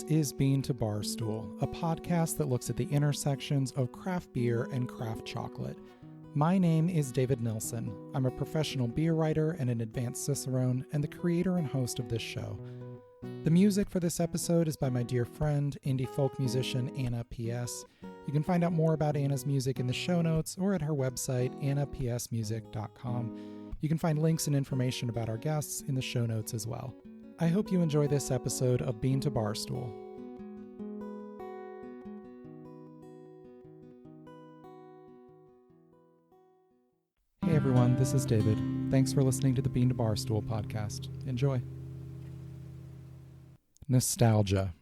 is Bean to Barstool, a podcast that looks at the intersections of craft beer and craft chocolate. My name is David Nilsson. I'm a professional beer writer and an advanced cicerone, and the creator and host of this show. The music for this episode is by my dear friend, indie folk musician Anna P.S. You can find out more about Anna's music in the show notes or at her website, annapsmusic.com. You can find links and information about our guests in the show notes as well. I hope you enjoy this episode of Bean to Barstool. Hey everyone, this is David. Thanks for listening to the Bean to Barstool podcast. Enjoy. Nostalgia.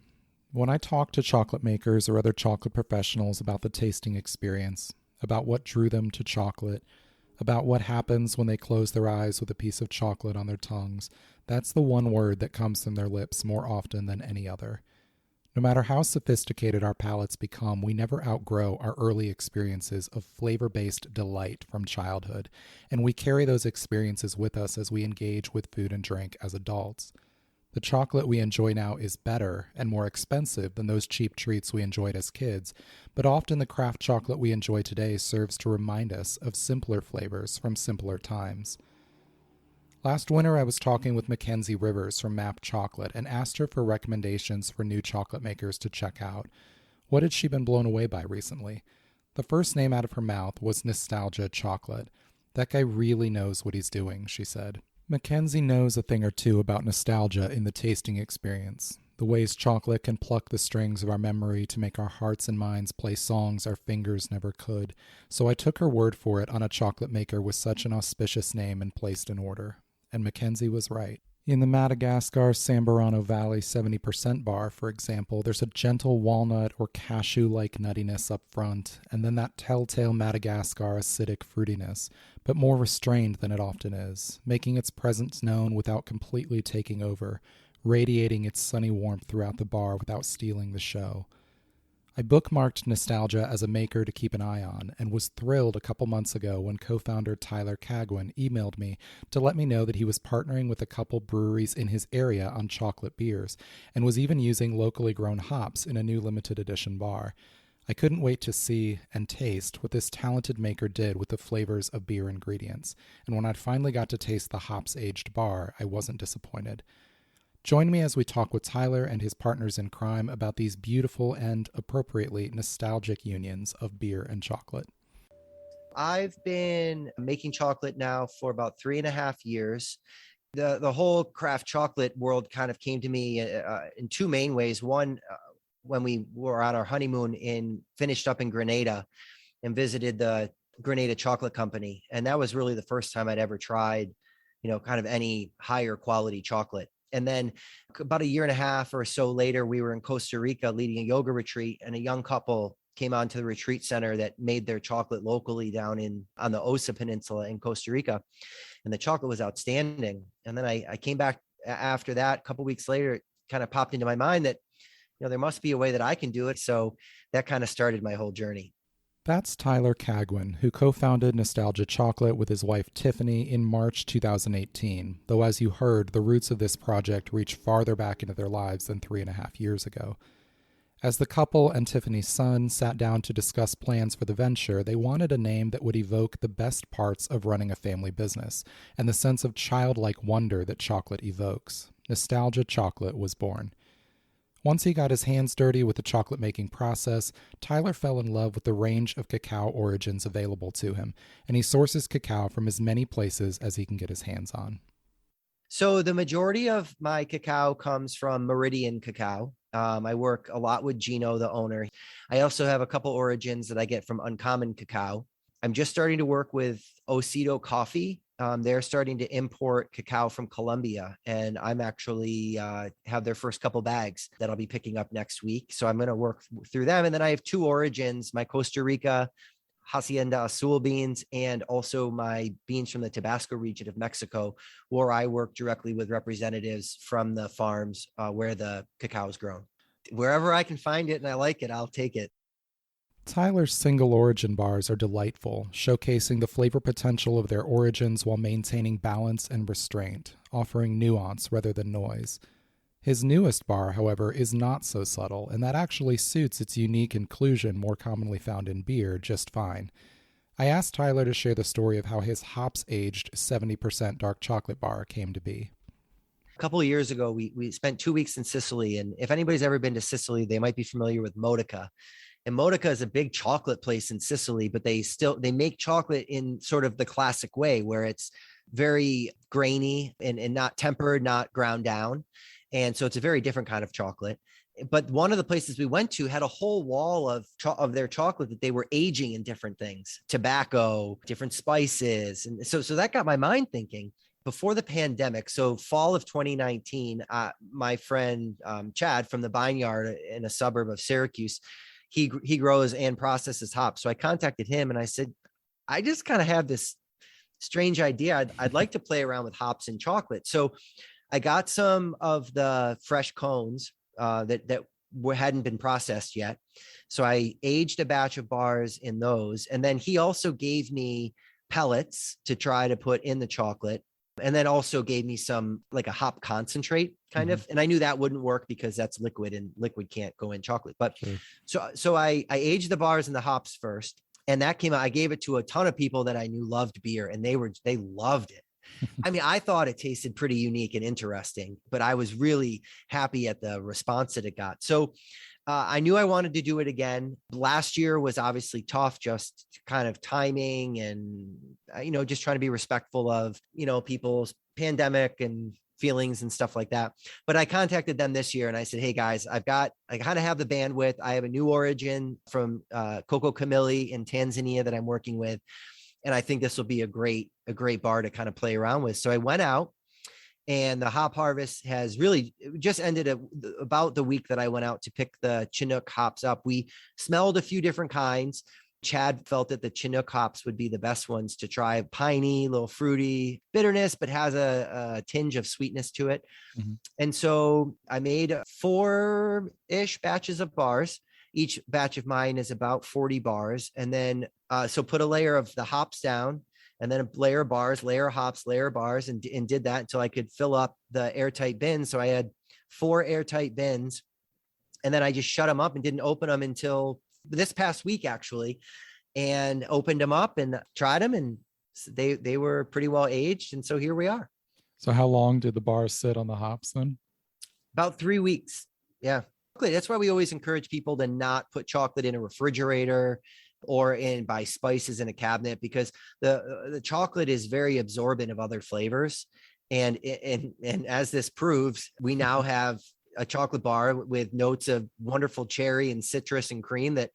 When I talk to chocolate makers or other chocolate professionals about the tasting experience, about what drew them to chocolate, about what happens when they close their eyes with a piece of chocolate on their tongues, that's the one word that comes from their lips more often than any other. No matter how sophisticated our palates become, we never outgrow our early experiences of flavor-based delight from childhood, and we carry those experiences with us as we engage with food and drink as adults. The chocolate we enjoy now is better and more expensive than those cheap treats we enjoyed as kids, but often the craft chocolate we enjoy today serves to remind us of simpler flavors from simpler times. Last winter, I was talking with Mackenzie Rivers from Map Chocolate and asked her for recommendations for new chocolate makers to check out. What had she been blown away by recently? The first name out of her mouth was Nostalgia Chocolate. That guy really knows what he's doing, she said. Mackenzie knows a thing or two about nostalgia in the tasting experience, the ways chocolate can pluck the strings of our memory to make our hearts and minds play songs our fingers never could, so I took her word for it on a chocolate maker with such an auspicious name and placed an order. And Mackenzie was right. In the Madagascar Samburano Valley 70% bar, for example, there's a gentle walnut or cashew-like nuttiness up front, and then that telltale Madagascar acidic fruitiness, but more restrained than it often is, making its presence known without completely taking over, radiating its sunny warmth throughout the bar without stealing the show. I bookmarked Nostalgia as a maker to keep an eye on, and was thrilled a couple months ago when co-founder Tyler Cagwin emailed me to let me know that he was partnering with a couple breweries in his area on chocolate beers, and was even using locally grown hops in a new limited edition bar. I couldn't wait to see and taste what this talented maker did with the flavors of beer ingredients, and when I finally got to taste the hops-aged bar, I wasn't disappointed. Join me as we talk with Tyler and his partners in crime about these beautiful and, appropriately, nostalgic unions of beer and chocolate. I've been making chocolate now for about 3.5 years. The whole craft chocolate world kind of came to me in two main ways. One, when we were on our honeymoon finished up in Grenada and visited the Grenada Chocolate Company. And that was really the first time I'd ever tried, kind of any higher quality chocolate. And then about 1.5 years or so later, we were in Costa Rica leading a yoga retreat, and a young couple came onto the retreat center that made their chocolate locally down on the Osa Peninsula in Costa Rica. And the chocolate was outstanding. And then I came back after that, a couple weeks later, it kind of popped into my mind that, there must be a way that I can do it. So that kind of started my whole journey. That's Tyler Cagwin, who co-founded Nostalgia Chocolate with his wife Tiffany in March 2018, though as you heard, the roots of this project reach farther back into their lives than 3.5 years ago. As the couple and Tiffany's son sat down to discuss plans for the venture, they wanted a name that would evoke the best parts of running a family business, and the sense of childlike wonder that chocolate evokes. Nostalgia Chocolate was born. Once he got his hands dirty with the chocolate-making process, Tyler fell in love with the range of cacao origins available to him, and he sources cacao from as many places as he can get his hands on. So the majority of my cacao comes from Meridian Cacao. I work a lot with Gino, the owner. I also have a couple origins that I get from Uncommon Cacao. I'm just starting to work with Osito Coffee. They're starting to import cacao from Colombia, and I'm actually have their first couple bags that I'll be picking up next week. So I'm going to work through them. And then I have two origins, my Costa Rica Hacienda Azul beans, and also my beans from the Tabasco region of Mexico, where I work directly with representatives from the farms where the cacao is grown. Wherever I can find it and I like it, I'll take it. Tyler's single origin bars are delightful, showcasing the flavor potential of their origins while maintaining balance and restraint, offering nuance rather than noise. His newest bar, however, is not so subtle, and that actually suits its unique inclusion more commonly found in beer just fine. I asked Tyler to share the story of how his hops-aged 70% dark chocolate bar came to be. A couple of years ago, we spent 2 weeks in Sicily. And if anybody's ever been to Sicily, they might be familiar with Modica. And Modica is a big chocolate place in Sicily, but they make chocolate in sort of the classic way where it's very grainy and not tempered, not ground down. And so it's a very different kind of chocolate. But one of the places we went to had a whole wall of their chocolate that they were aging in different things, tobacco, different spices. And so that got my mind thinking. Before the pandemic, so fall of 2019, my friend Chad from the Bineyard in a suburb of Syracuse, he grows and processes hops. So I contacted him and I said, I just kind of have this strange idea. I'd like to play around with hops and chocolate. So I got some of the fresh cones that hadn't been processed yet. So I aged a batch of bars in those. And then he also gave me pellets to try to put in the chocolate. And then also gave me some like a hop concentrate kind of. And I knew that wouldn't work because that's liquid and liquid can't go in chocolate. But so I aged the bars and the hops first. And that came out. I gave it to a ton of people that I knew loved beer and they loved it. I mean, I thought it tasted pretty unique and interesting, but I was really happy at the response that it got. So I knew I wanted to do it again. Last year was obviously tough, just kind of timing and, just trying to be respectful of, people's pandemic and feelings and stuff like that. But I contacted them this year and I said, hey guys, I kind of have the bandwidth. I have a new origin from Kokoa Kamili in Tanzania that I'm working with. And I think this will be a great bar to kind of play around with. So I went out and the hop harvest has really just ended about the week that I went out to pick the Chinook hops up. We smelled a few different kinds. Chad felt that the Chinook hops would be the best ones to try. Piney, little fruity bitterness, but has a tinge of sweetness to it. Mm-hmm. And so I made 4-ish batches of bars. Each batch of mine is about 40 bars. And then, so put a layer of the hops down and then a layer of bars, layer of hops, layer of bars, and did that until I could fill up the airtight bins. So I had 4 airtight bins and then I just shut them up and didn't open them until this past week, actually, and opened them up and tried them and they were pretty well aged. And so here we are. So how long did the bars sit on the hops then? About 3 weeks. Yeah. That's why we always encourage people to not put chocolate in a refrigerator or buy spices in a cabinet, because the chocolate is very absorbent of other flavors. And as this proves, we now have a chocolate bar with notes of wonderful cherry and citrus and cream that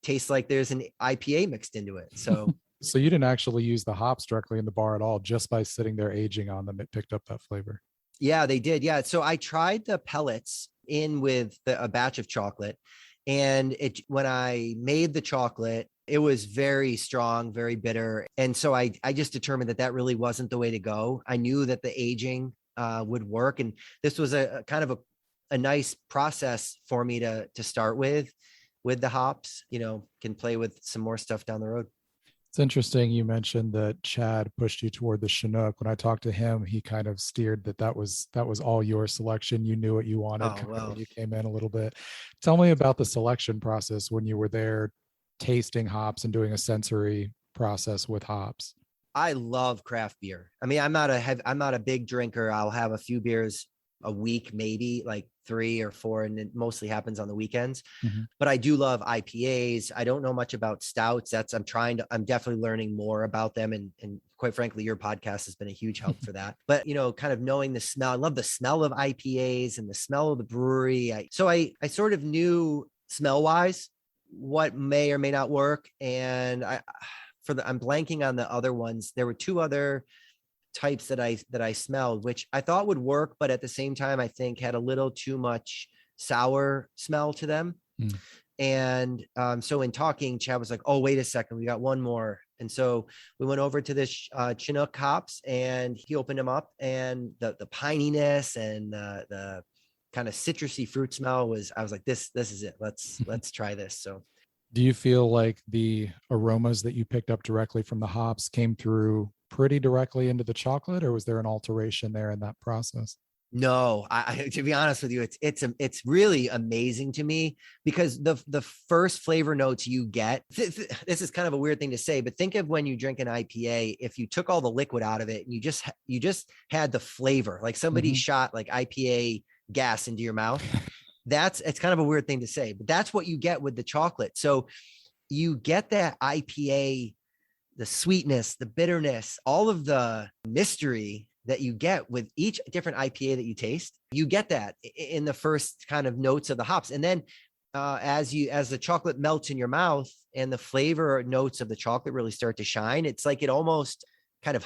tastes like there's an IPA mixed into it. So so you didn't actually use the hops directly in the bar at all, just by sitting there aging on them, it picked up that flavor. Yeah, they did. Yeah. So I tried the pellets in with a batch of chocolate, and when I made the chocolate, it was very strong, very bitter. And so I just determined that really wasn't the way to go. I knew that the aging would work. And this was a kind of a nice process for me to start with the hops, can play with some more stuff down the road. It's interesting. You mentioned that Chad pushed you toward the Chinook. When I talked to him, he kind of steered that was all your selection. You knew what you wanted. Oh, well. When you came in a little bit. Tell me about the selection process when you were there tasting hops and doing a sensory process with hops. I love craft beer. I mean, I'm not a big drinker. I'll have a few beers a week, maybe like 3 or 4, and it mostly happens on the weekends. Mm-hmm. But I do love IPAs. I don't know much about stouts. I'm definitely learning more about them. And quite frankly, your podcast has been a huge help for that. But, kind of knowing the smell, I love the smell of IPAs and the smell of the brewery. So I sort of knew smell wise what may or may not work. And I'm blanking on the other ones. There were 2 other types that I smelled, which I thought would work, but at the same time, I think had a little too much sour smell to them. Mm. And so in talking, Chad was like, oh, wait a second, we got one more. And so we went over to this Chinook hops and he opened them up, and the pininess and the kind of citrusy fruit smell I was like, this is it. Let's try this. So do you feel like the aromas that you picked up directly from the hops came through pretty directly into the chocolate, or was there an alteration there in that process? No, to be honest with you, it's really amazing to me because the first flavor notes you get, this is kind of a weird thing to say, but think of when you drink an IPA, if you took all the liquid out of it and you just had the flavor, like somebody shot like IPA gas into your mouth. It's kind of a weird thing to say, but that's what you get with the chocolate. So you get that IPA, the sweetness, the bitterness, all of the mystery that you get with each different IPA that you taste. You get that in the first kind of notes of the hops. And then as the chocolate melts in your mouth and the flavor notes of the chocolate really start to shine, it's like it almost kind of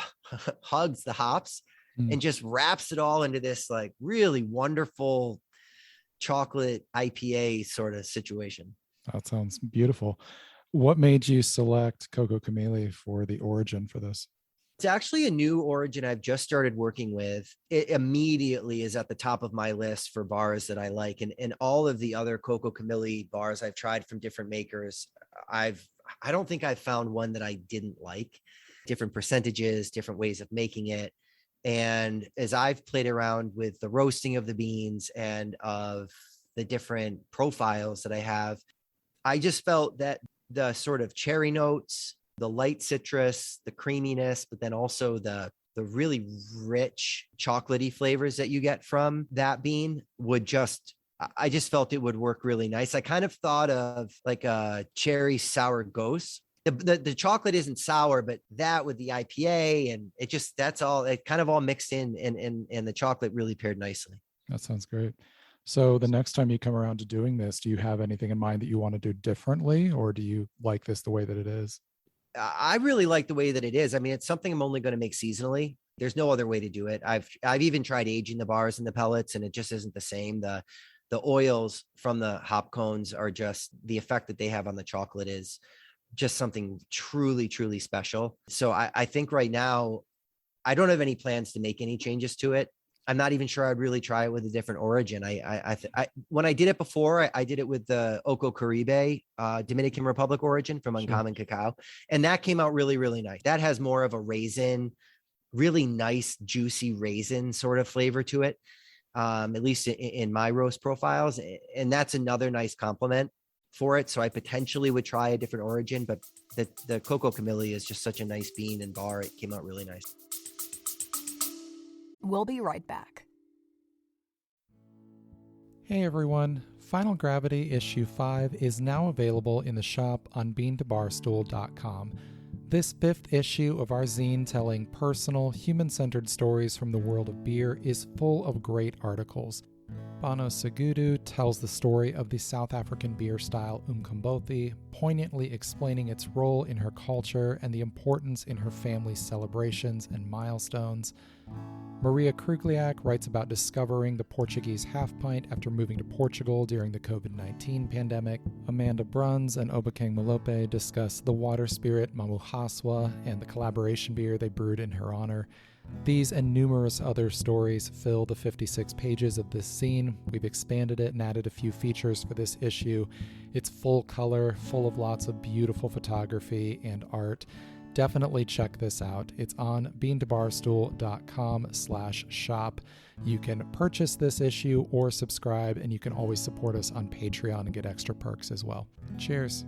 hugs the hops and just wraps it all into this like really wonderful chocolate IPA sort of situation. That sounds beautiful. What made you select Coco Kamili for the origin for this? It's actually a new origin I've just started working with. It immediately is at the top of my list for bars that I like. And all of the other Coco Kamili bars I've tried from different makers, I don't think I've found one that I didn't like. Different percentages, different ways of making it. And as I've played around with the roasting of the beans and of the different profiles that I have, I just felt that the sort of cherry notes, the light citrus, the creaminess, but then also the really rich chocolatey flavors that you get from that bean I just felt it would work really nice. I kind of thought of like a cherry sour ghost. The chocolate isn't sour, but that with the IPA and it kind of all mixed in and the chocolate really paired nicely. That sounds great. So the next time you come around to doing this, do you have anything in mind that you want to do differently, or do you like this the way that it is? I really like the way that it is. I mean, it's something I'm only going to make seasonally. There's no other way to do it. I've even tried aging the bars and the pellets, and it just isn't the same. The oils from the hop cones are just the effect that they have on the chocolate is just something truly, truly special. So I think right now, I don't have any plans to make any changes to it. I'm not even sure I'd really try it with a different origin. When I did it before, I did it with the Oco Caribe, Dominican Republic origin from Uncommon Cacao. And that came out really, really nice. That has more of a raisin, really nice, juicy raisin sort of flavor to it, at least in my roast profiles. And that's another nice compliment for it. So I potentially would try a different origin, but the Coco Kamili is just such a nice bean and bar. It came out really nice. We'll be right back. Hey everyone, Final Gravity Issue 5 is now available in the shop on beantobarstool.com. This 5th issue of our zine telling personal, human-centered stories from the world of beer is full of great articles. Bano Segudu tells the story of the South African beer style Umkombothi, poignantly explaining its role in her culture and the importance in her family's celebrations and milestones. Maria Krugliak writes about discovering the Portuguese half pint after moving to Portugal during the COVID-19 pandemic. Amanda Bruns and Obakeng Malope discuss the water spirit Mamuhaswa and the collaboration beer they brewed in her honor. These and numerous other stories fill the 56 pages of this zine. We've expanded it and added a few features for this issue. It's full color, full of lots of beautiful photography and art. Definitely check this out. It's on beantobarstool.com/shop. You can purchase this issue or subscribe, and you can always support us on Patreon and get extra perks as well. Cheers.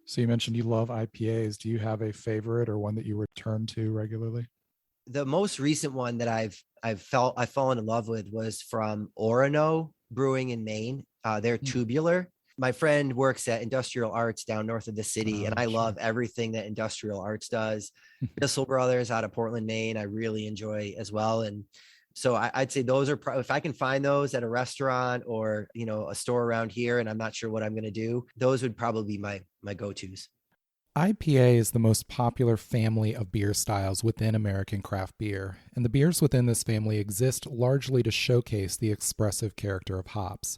So you mentioned you love IPAs. Do you have a favorite or one that you return to regularly? The most recent one that I've fallen in love with was from Orono Brewing in Maine. They're tubular. My friend works at Industrial Arts down north of the city, and I love everything that Industrial Arts does. Bissell Brothers out of Portland, Maine, I really enjoy as well. And so I'd say those are if I can find those at a restaurant or a store around here, and I'm not sure what I'm going to do, those would probably be my go-tos. IPA is the most popular family of beer styles within American craft beer, and the beers within this family exist largely to showcase the expressive character of hops.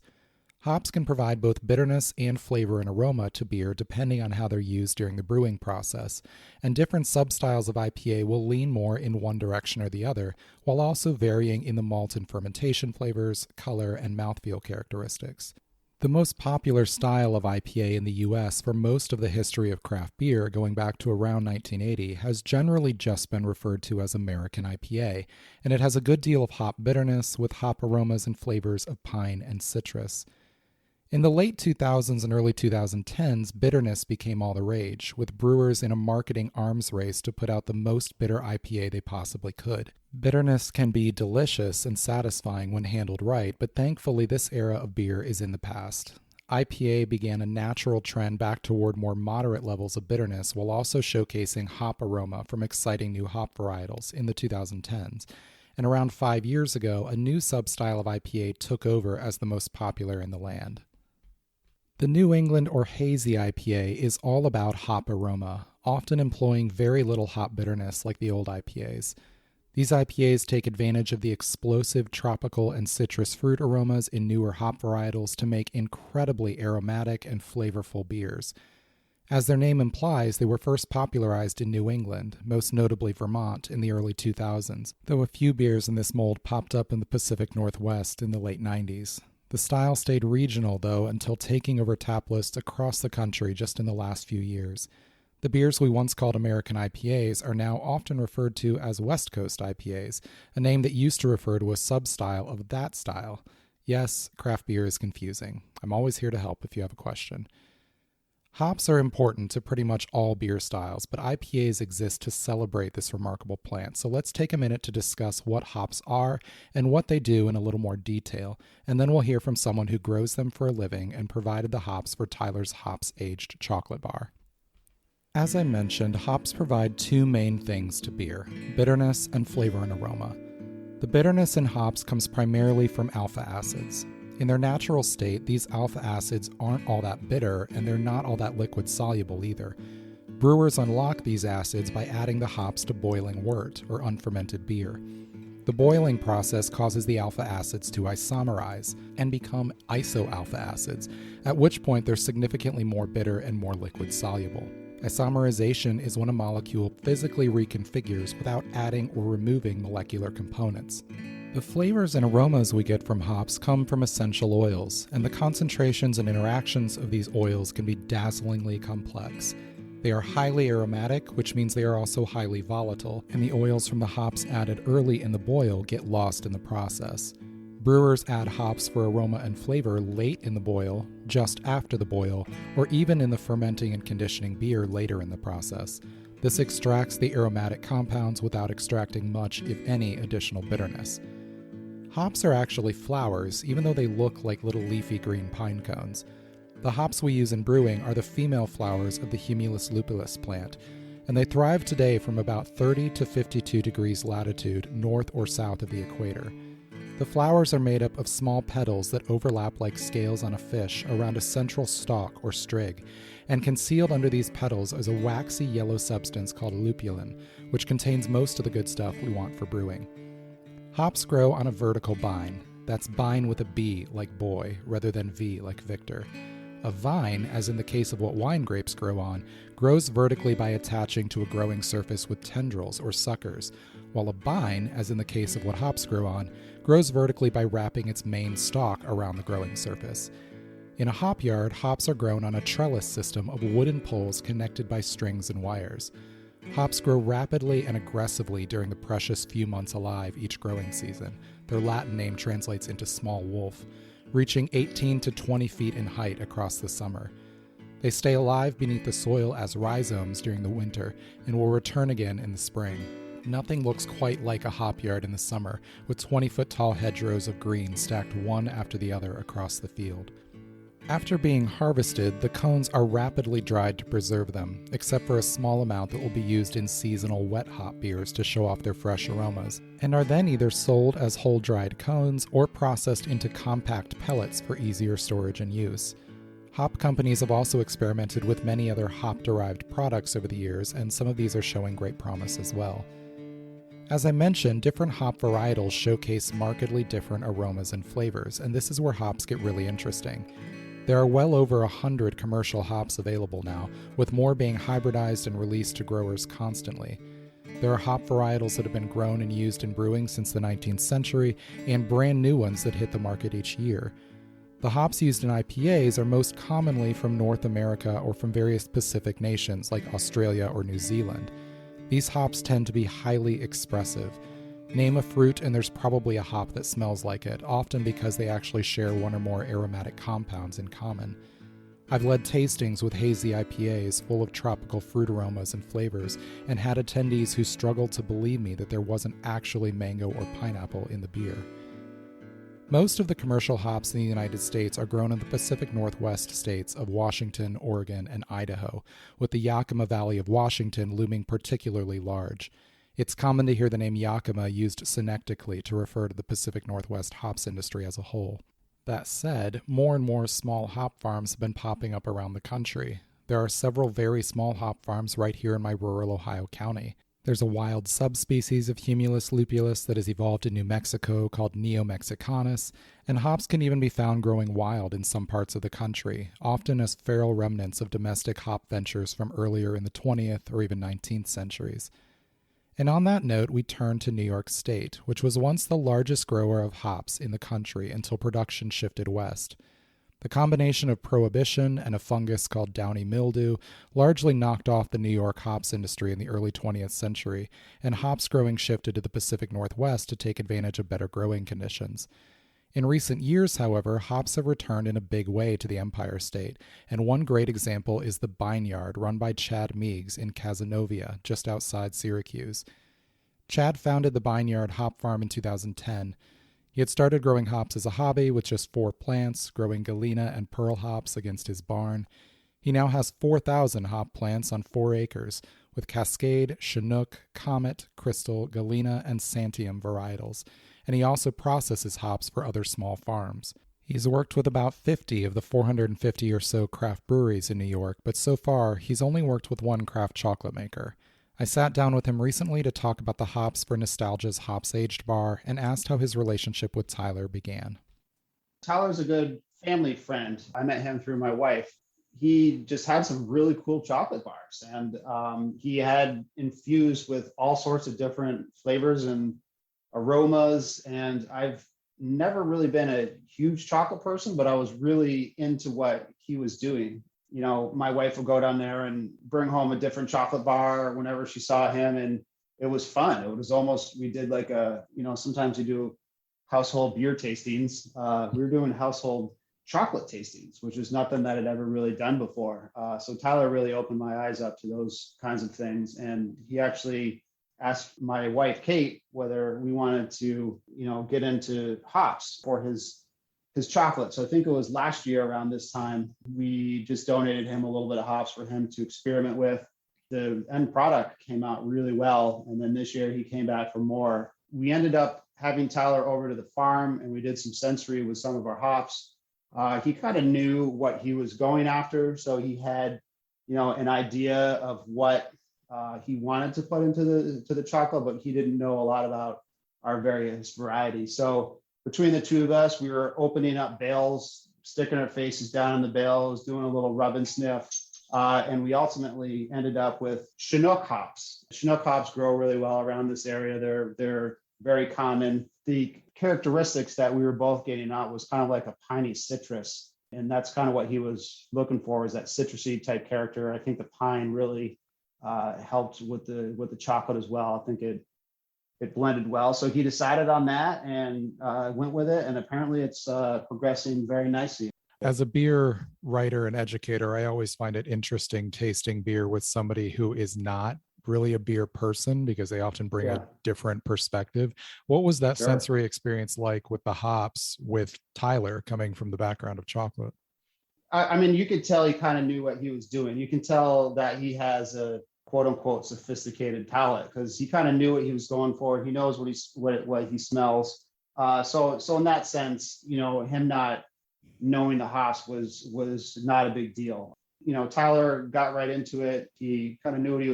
Hops can provide both bitterness and flavor and aroma to beer depending on how they're used during the brewing process, and different substyles of IPA will lean more in one direction or the other, while also varying in the malt and fermentation flavors, color, and mouthfeel characteristics. The most popular style of IPA in the US for most of the history of craft beer, going back to around 1980, has generally just been referred to as American IPA, and it has a good deal of hop bitterness with hop aromas and flavors of pine and citrus. In the late 2000s and early 2010s, bitterness became all the rage, with brewers in a marketing arms race to put out the most bitter IPA they possibly could. Bitterness can be delicious and satisfying when handled right, but thankfully this era of beer is in the past. IPA began a natural trend back toward more moderate levels of bitterness while also showcasing hop aroma from exciting new hop varietals in the 2010s. And around 5 years ago, a new substyle of IPA took over as the most popular in the land. The New England or hazy IPA is all about hop aroma, often employing very little hop bitterness like the old IPAs. These IPAs take advantage of the explosive tropical and citrus fruit aromas in newer hop varietals to make incredibly aromatic and flavorful beers. As their name implies, they were first popularized in New England, most notably Vermont, in the early 2000s, though a few beers in this mold popped up in the Pacific Northwest in the late 90s. The style stayed regional, though, until taking over tap lists across the country just in the last few years. The beers we once called American IPAs are now often referred to as West Coast IPAs, a name that used to refer to a sub-style of that style. Yes, craft beer is confusing. I'm always here to help if you have a question. Hops are important to pretty much all beer styles, but IPAs exist to celebrate this remarkable plant, so let's take a minute to discuss what hops are and what they do in a little more detail, and then we'll hear from someone who grows them for a living and provided the hops for Tyler's Hops-Aged Chocolate Bar. As I mentioned, hops provide two main things to beer: bitterness and flavor and aroma. The bitterness in hops comes primarily from alpha acids. In their natural state, these alpha acids aren't all that bitter, and they're not all that liquid soluble either. Brewers unlock these acids by adding the hops to boiling wort, or unfermented beer. The boiling process causes the alpha acids to isomerize and become isoalpha acids, at which point they're significantly more bitter and more liquid soluble. Isomerization is when a molecule physically reconfigures without adding or removing molecular components. The flavors and aromas we get from hops come from essential oils, and the concentrations and interactions of these oils can be dazzlingly complex. They are highly aromatic, which means they are also highly volatile, and the oils from the hops added early in the boil get lost in the process. Brewers add hops for aroma and flavor late in the boil, just after the boil, or even in the fermenting and conditioning beer later in the process. This extracts the aromatic compounds without extracting much, if any, additional bitterness. Hops are actually flowers, even though they look like little leafy green pine cones. The hops we use in brewing are the female flowers of the Humulus lupulus plant, and they thrive today from about 30 to 52 degrees latitude north or south of the equator. The flowers are made up of small petals that overlap like scales on a fish around a central stalk or strig, and concealed under these petals is a waxy yellow substance called lupulin, which contains most of the good stuff we want for brewing. Hops grow on a vertical bine. That's bine with a B like boy, rather than V like Victor. A vine, as in the case of what wine grapes grow on, grows vertically by attaching to a growing surface with tendrils or suckers, while a bine, as in the case of what hops grow on, grows vertically by wrapping its main stalk around the growing surface. In a hop yard, hops are grown on a trellis system of wooden poles connected by strings and wires. Hops grow rapidly and aggressively during the precious few months alive each growing season. Their Latin name translates into small wolf, reaching 18 to 20 feet in height across the summer. They stay alive beneath the soil as rhizomes during the winter and will return again in the spring. Nothing looks quite like a hop yard in the summer, with 20-foot-tall hedgerows of green stacked one after the other across the field. After being harvested, the cones are rapidly dried to preserve them, except for a small amount that will be used in seasonal wet hop beers to show off their fresh aromas, and are then either sold as whole dried cones or processed into compact pellets for easier storage and use. Hop companies have also experimented with many other hop-derived products over the years, and some of these are showing great promise as well. As I mentioned, different hop varietals showcase markedly different aromas and flavors, and this is where hops get really interesting. There are well over 100 commercial hops available now, with more being hybridized and released to growers constantly. There are hop varietals that have been grown and used in brewing since the 19th century, and brand new ones that hit the market each year. The hops used in IPAs are most commonly from North America or from various Pacific nations like Australia or New Zealand. These hops tend to be highly expressive. Name a fruit and there's probably a hop that smells like it, often because they actually share one or more aromatic compounds in common. I've led tastings with hazy IPAs full of tropical fruit aromas and flavors, and had attendees who struggled to believe me that there wasn't actually mango or pineapple in the beer. Most of the commercial hops in the United States are grown in the Pacific Northwest states of Washington, Oregon, and Idaho, with the Yakima Valley of Washington looming particularly large. It's common to hear the name Yakima used synectically to refer to the Pacific Northwest hops industry as a whole. That said, more and more small hop farms have been popping up around the country. There are several very small hop farms right here in my rural Ohio county. There's a wild subspecies of Humulus lupulus that has evolved in New Mexico called Neo-Mexicanus, and hops can even be found growing wild in some parts of the country, often as feral remnants of domestic hop ventures from earlier in the 20th or even 19th centuries. And on that note, we turn to New York State, which was once the largest grower of hops in the country until production shifted west. The combination of prohibition and a fungus called downy mildew largely knocked off the New York hops industry in the early 20th century, and hops growing shifted to the Pacific Northwest to take advantage of better growing conditions. In recent years, however, hops have returned in a big way to the Empire State, and one great example is the Bineyard run by Chad Meigs in Cazenovia, just outside Syracuse. Chad founded the Bineyard Hop Farm in 2010. He had started growing hops as a hobby with just 4 plants, growing Galena and Pearl hops against his barn. He now has 4,000 hop plants on 4 acres, with Cascade, Chinook, Comet, Crystal, Galena, and Santiam varietals, and he also processes hops for other small farms. He's worked with about 50 of the 450 or so craft breweries in New York, but so far he's only worked with one craft chocolate maker. I sat down with him recently to talk about the hops for Nostalgia's Hops Aged bar and asked how his relationship with Tyler began. Tyler's a good family friend. I met him through my wife. He just had some really cool chocolate bars, and he had infused with all sorts of different flavors and aromas. And I've never really been a huge chocolate person, but I was really into what he was doing. You know, my wife would go down there and bring home a different chocolate bar whenever she saw him. And it was fun. It was almost, we did like sometimes we do household beer tastings. We were doing household chocolate tastings, which is nothing that I'd ever really done before. So Tyler really opened my eyes up to those kinds of things. And he actually asked my wife, Kate, whether we wanted to, get into hops for his chocolate. So I think it was last year around this time, we just donated him a little bit of hops for him to experiment with. The end product came out really well. And then this year he came back for more. We ended up having Tyler over to the farm and we did some sensory with some of our hops. He kind of knew what he was going after. So he had, an idea of what he wanted to put into the chocolate, but he didn't know a lot about our various varieties. So between the two of us, we were opening up bales, sticking our faces down in the bales, doing a little rub and sniff. And we ultimately ended up with Chinook hops. Chinook hops grow really well around this area. They're very common. The characteristics that we were both getting out was kind of like a piney citrus. And that's kind of what he was looking for, is that citrusy type character. I think the pine really helped with the chocolate as well. I think it blended well. So he decided on that and went with it. And apparently it's progressing very nicely. As a beer writer and educator, I always find it interesting tasting beer with somebody who is not really a beer person, because they often bring a different perspective. What was that sensory experience like with the hops with Tyler coming from the background of chocolate? I mean, you could tell he kind of knew what he was doing. You can tell that he has a quote unquote sophisticated palate, because he kind of knew what he was going for. He knows what he smells. So in that sense, him not knowing the hops was not a big deal. Tyler got right into it. He kind of knew what he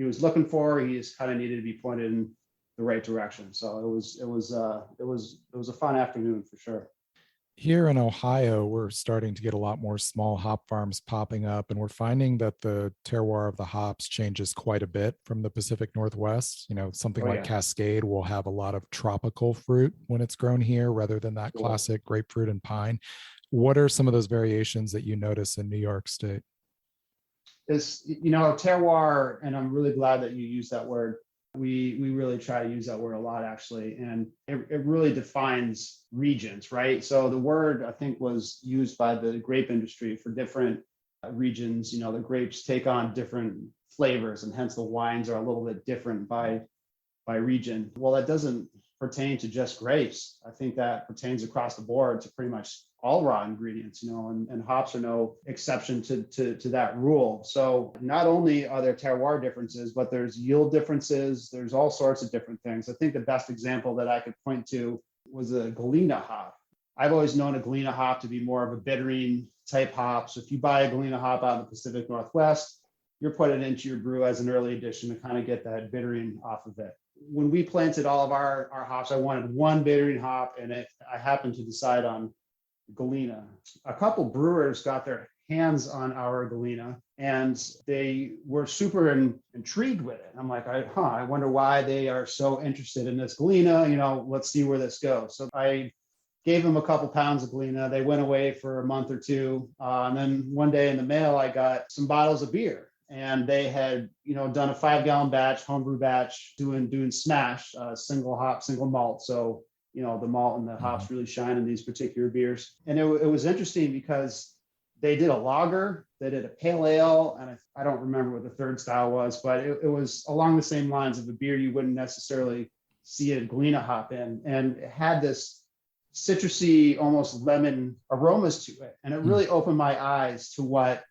was looking for. He just kind of needed to be pointed in the right direction. So it was a fun afternoon for sure. Here in Ohio, we're starting to get a lot more small hop farms popping up, and we're finding that the terroir of the hops changes quite a bit from the Pacific Northwest. Something like Cascade will have a lot of tropical fruit when it's grown here, rather than that classic grapefruit and pine. What are some of those variations that you notice in New York State? Is, terroir, and I'm really glad that you use that word. We really try to use that word a lot, actually, and it really defines regions, right? So the word, I think, was used by the grape industry for different regions. The grapes take on different flavors, and hence the wines are a little bit different by region. Well, that doesn't pertain to just grapes. I think that pertains across the board to pretty much all raw ingredients, and hops are no exception to that rule. So not only are there terroir differences, but there's yield differences. There's all sorts of different things. I think the best example that I could point to was a Galena hop. I've always known a Galena hop to be more of a bittering type hop. So if you buy a Galena hop out in the Pacific Northwest, you're putting it into your brew as an early addition to kind of get that bittering off of it. When we planted all of our hops, I wanted one bittering hop, and I happened to decide on Galena. A couple brewers got their hands on our Galena, and they were super intrigued with it. I'm like, I wonder why they are so interested in this Galena. Let's see where this goes. So I gave them a couple pounds of Galena. They went away for a month or two, and then one day in the mail, I got some bottles of beer. And they had, done a 5-gallon batch, homebrew batch, doing smash, single hop, single malt. So, the malt and the hops really shine in these particular beers. And it was interesting because they did a lager, they did a pale ale, and I don't remember what the third style was, but it was along the same lines of a beer you wouldn't necessarily see a Galena hop in. And it had this citrusy, almost lemon aromas to it. And it really opened my eyes to what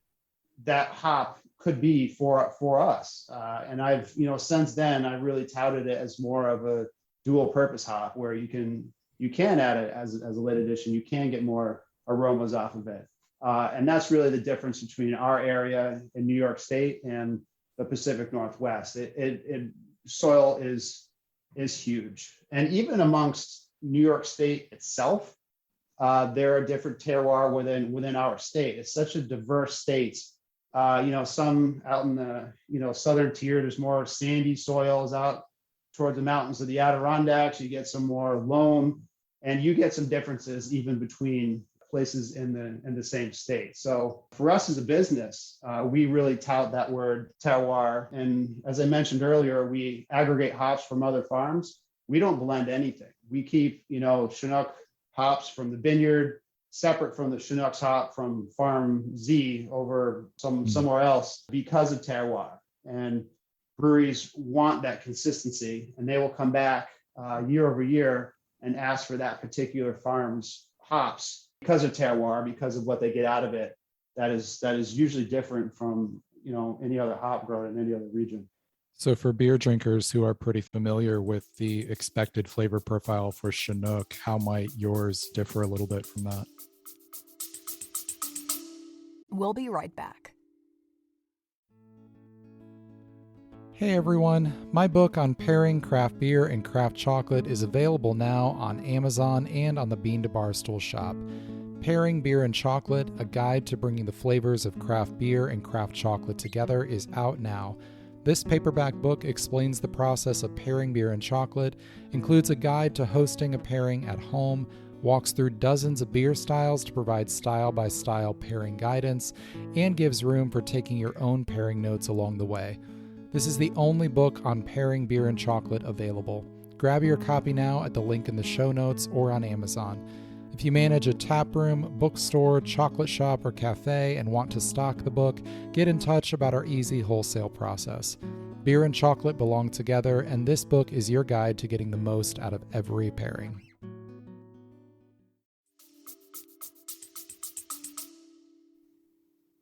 that hop could be for us. And I've, since then, I really touted it as more of a dual purpose hop where you can add it as a late addition. You can get more aromas off of it. And that's really the difference between our area in New York State and the Pacific Northwest. Soil is huge. And even amongst New York State itself, there are different terroir within our state. It's such a diverse state. Some out in the, southern tier, there's more sandy soils. Out towards the mountains of the Adirondacks, you get some more loam, and you get some differences even between places in the same state. So for us as a business, we really tout that word terroir. And as I mentioned earlier, we aggregate hops from other farms. We don't blend anything. We keep, Chinook hops from the vineyard separate from the Chinook's hop from farm Z over somewhere else because of terroir. And breweries want that consistency, and they will come back year over year and ask for that particular farm's hops because of terroir, because of what they get out of it. That is usually different from any other hop grown in any other region. So for beer drinkers who are pretty familiar with the expected flavor profile for Chinook, how might yours differ a little bit from that? We'll be right back. Hey everyone, my book on pairing craft beer and craft chocolate is available now on Amazon and on the Bean to Barstool shop. Pairing Beer and Chocolate, a guide to bringing the flavors of craft beer and craft chocolate together, is out now. This paperback book explains the process of pairing beer and chocolate, includes a guide to hosting a pairing at home, walks through dozens of beer styles to provide style-by-style pairing guidance, and gives room for taking your own pairing notes along the way. This is the only book on pairing beer and chocolate available. Grab your copy now at the link in the show notes or on Amazon. If you manage a tap room, bookstore, chocolate shop, or cafe and want to stock the book, get in touch about our easy wholesale process. Beer and chocolate belong together, and this book is your guide to getting the most out of every pairing.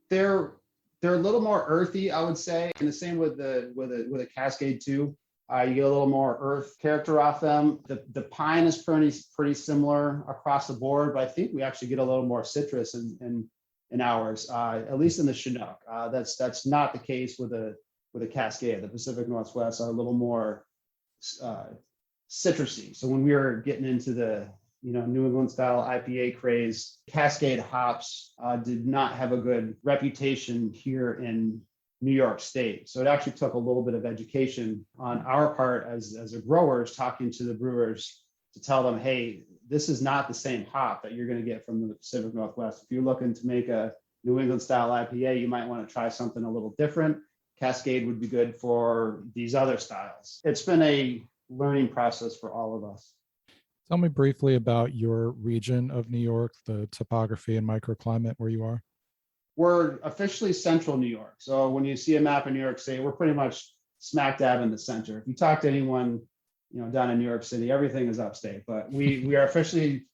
They're a little more earthy, I would say, and the same with a Cascade too. You get a little more earth character off them. The pine is pretty similar across the board, but I think we actually get a little more citrus in ours, at least in the Chinook. That's not the case with a Cascade. The Pacific Northwest are a little more citrusy. So when we were getting into the New England style IPA craze, Cascade hops did not have a good reputation here in New York State. So it actually took a little bit of education on our part as a growers, talking to the brewers to tell them, hey, this is not the same hop that you're going to get from the Pacific Northwest. If you're looking to make a New England style IPA, you might want to try something a little different. Cascade would be good for these other styles. It's been a learning process for all of us. Tell me briefly about your region of New York, the topography and microclimate where you are. We're officially central New York. So when you see a map of New York State, we're pretty much smack dab in the center. If you talk to anyone, down in New York City, everything is upstate, but we are officially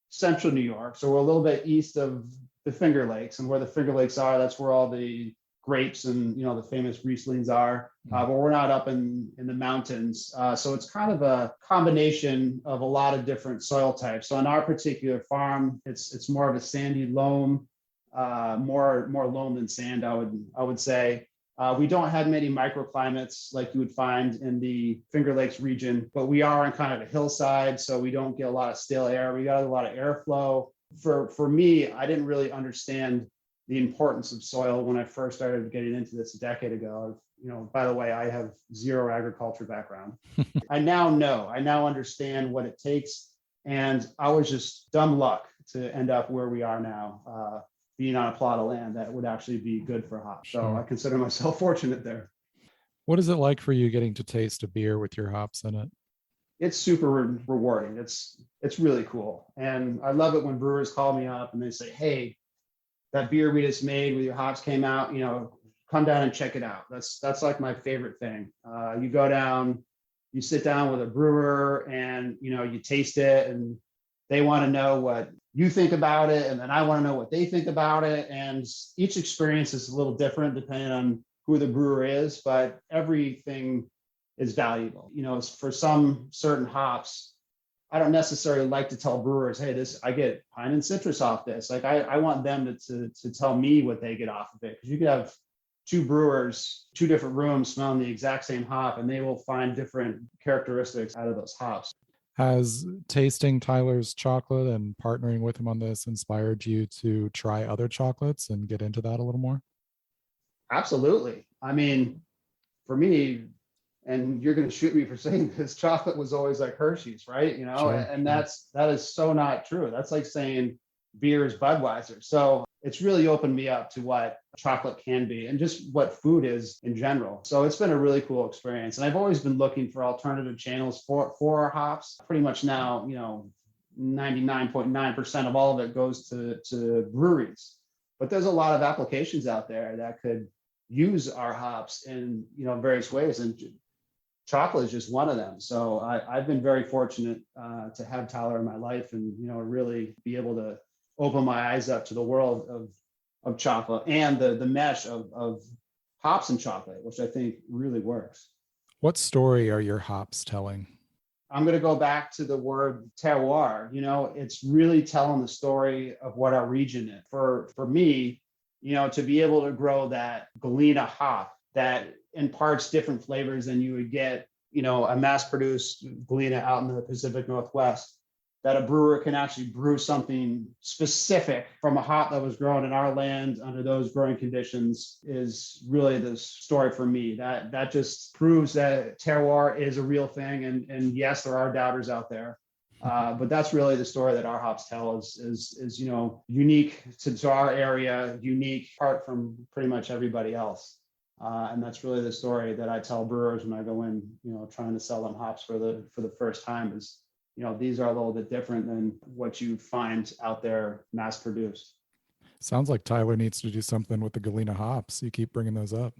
central New York. So we're a little bit east of the Finger Lakes, and where the Finger Lakes are, that's where all the grapes and the famous Rieslings are, but we're not up in the mountains. So it's kind of a combination of a lot of different soil types. So on our particular farm, it's more of a sandy loam, more loam than sand, I would say. We don't have many microclimates like you would find in the Finger Lakes region, but we are on kind of a hillside, so we don't get a lot of stale air. We got a lot of airflow. For me, I didn't really understand the importance of soil when I first started getting into this a decade ago. By the way, I have zero agriculture background. I now know, I now understand what it takes. And I was just dumb luck to end up where we are now, being on a plot of land that would actually be good for hops. So Sure. I consider myself fortunate there. What is it like for you getting to taste a beer with your hops in it? It's super rewarding. It's really cool. And I love it when brewers call me up and they say, hey, that beer we just made with your hops came out, come down and check it out. That's like my favorite thing. You go down, you sit down with a brewer and, you taste it and they want to know what you think about it. And then I want to know what they think about it. And each experience is a little different depending on who the brewer is, but everything is valuable. For some certain hops, I don't necessarily like to tell brewers, hey, I get pine and citrus off this. Like I want them to tell me what they get off of it. Because you could have two brewers, two different rooms smelling the exact same hop, and they will find different characteristics out of those hops. Has tasting Tyler's chocolate and partnering with him on this inspired you to try other chocolates and get into that a little more? Absolutely. I mean, for me, and you're going to shoot me for saying this, chocolate was always like Hershey's, right? Sure, and sure. that is so not true. That's like saying beer is Budweiser. So it's really opened me up to what chocolate can be and just what food is in general. So it's been a really cool experience. And I've always been looking for alternative channels for our hops. Pretty much now, 99.9% of all of it goes to breweries. But there's a lot of applications out there that could use our hops in, various ways. And chocolate is just one of them. So I've been very fortunate to have Tyler in my life and, really be able to open my eyes up to the world of chocolate and the mesh of hops and chocolate, which I think really works. What story are your hops telling? I'm going to go back to the word terroir. It's really telling the story of what our region is. For me, to be able to grow that Galena hop that imparts different flavors than you would get, a mass-produced Galena out in the Pacific Northwest, that a brewer can actually brew something specific from a hop that was grown in our land under those growing conditions is really the story for me. That just proves that terroir is a real thing. And yes, there are doubters out there. But that's really the story that our hops tell is unique to our area, unique apart from pretty much everybody else. And that's really the story that I tell brewers when I go in, trying to sell them hops for the first time is, these are a little bit different than what you find out there mass produced. Sounds like Tyler needs to do something with the Galena hops. You keep bringing those up.